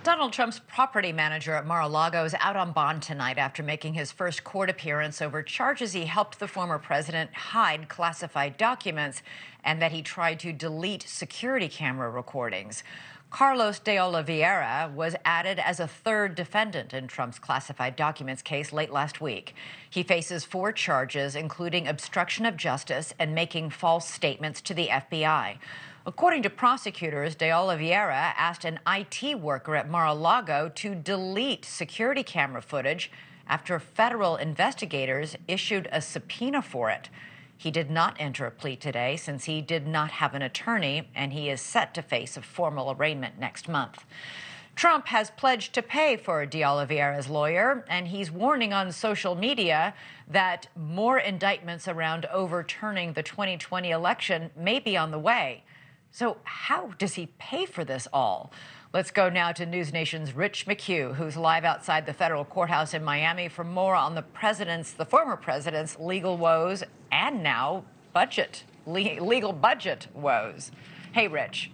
Donald Trump's property manager at Mar-a-Lago is out on bond tonight after making his first court appearance over charges he helped the former president hide classified documents and that he tried to delete security camera recordings. Carlos de Oliveira was added as a third defendant in Trump's classified documents case late last week. He faces 4 charges, including obstruction of justice and making false statements to the FBI. According to prosecutors, de Oliveira asked an IT worker at Mar-a-Lago to delete security camera footage after federal investigators issued a subpoena for it. He did not enter a plea today since he did not have an attorney, and he is set to face a formal arraignment next month. Trump has pledged to pay for de Oliveira's lawyer, and he's warning on social media that more indictments around overturning the 2020 election may be on the way. So how does he pay for this all? Let's go now to NewsNation's Rich McHugh, who's live outside the federal courthouse in Miami for more on the former president's legal woes and now legal budget woes. Hey, Rich.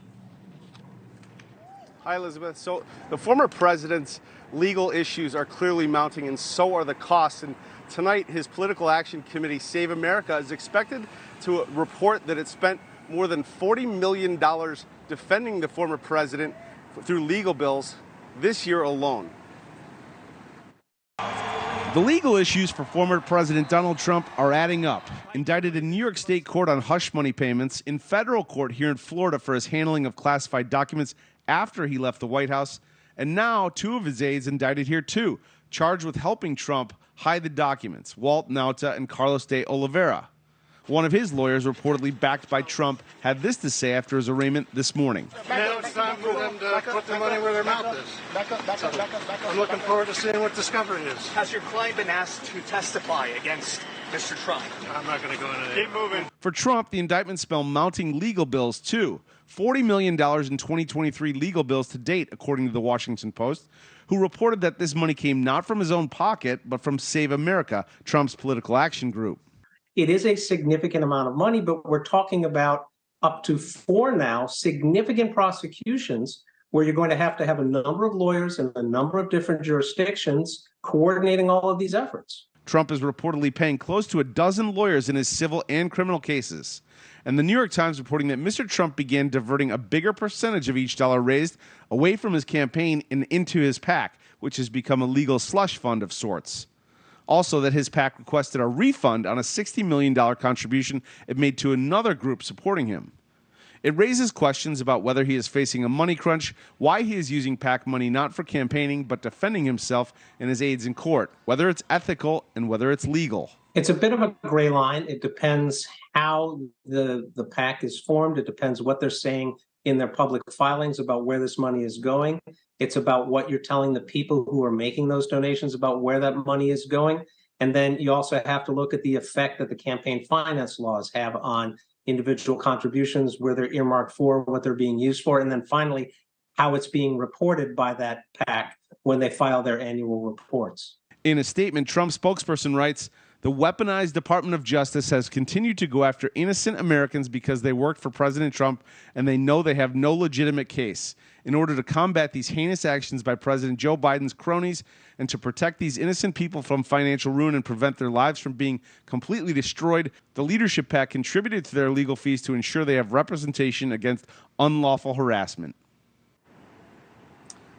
Hi, Elizabeth. So the former president's legal issues are clearly mounting, and so are the costs. And tonight, his political action committee, Save America, is expected to report that it spent more than $40 million defending the former president through legal bills this year alone. The legal issues for former President Donald Trump are adding up. Indicted in New York State court on hush money payments, in federal court here in Florida for his handling of classified documents after he left the White House, and now 2 of his aides indicted here too, charged with helping Trump hide the documents, Walt Nauta and Carlos de Oliveira. One of his lawyers, reportedly backed by Trump, had this to say after his arraignment this morning. Now it's time for them to put their money where their mouth is. I'm looking forward to seeing what discovery is. Has your client been asked to testify against Mr. Trump? I'm not going to go into that. Keep moving. For Trump, the indictments spell mounting legal bills, too. $40 million in 2023 legal bills to date, according to the Washington Post, who reported that this money came not from his own pocket, but from Save America, Trump's political action group. It is a significant amount of money, but we're talking about up to 4 now significant prosecutions where you're going to have a number of lawyers in a number of different jurisdictions coordinating all of these efforts. Trump is reportedly paying close to a dozen lawyers in his civil and criminal cases. And the New York Times reporting that Mr. Trump began diverting a bigger percentage of each dollar raised away from his campaign and into his PAC, which has become a legal slush fund of sorts. Also, that his PAC requested a refund on a $60 million contribution it made to another group supporting him. It raises questions about whether he is facing a money crunch, why he is using PAC money not for campaigning but defending himself and his aides in court, whether it's ethical and whether it's legal. It's a bit of a gray line. It depends how the PAC is formed. It depends what they're saying in their public filings about where this money is going. It's about what you're telling the people who are making those donations about where that money is going. And then you also have to look at the effect that the campaign finance laws have on individual contributions, where they're earmarked for, what they're being used for, and then finally, how it's being reported by that PAC when they file their annual reports. In a statement, Trump spokesperson writes, "The weaponized Department of Justice has continued to go after innocent Americans because they worked for President Trump and they know they have no legitimate case. In order to combat these heinous actions by President Joe Biden's cronies and to protect these innocent people from financial ruin and prevent their lives from being completely destroyed, the leadership PAC contributed to their legal fees to ensure they have representation against unlawful harassment."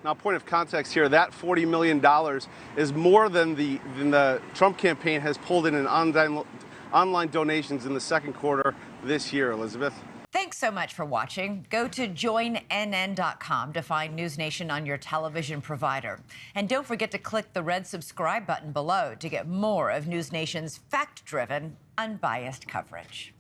Now, point of context here, that $40 million is more than the Trump campaign has pulled in online donations in the second quarter this year, Elizabeth. Thanks so much for watching. Go to joinnn.com to find NewsNation on your television provider. And don't forget to click the red subscribe button below to get more of NewsNation's fact-driven, unbiased coverage.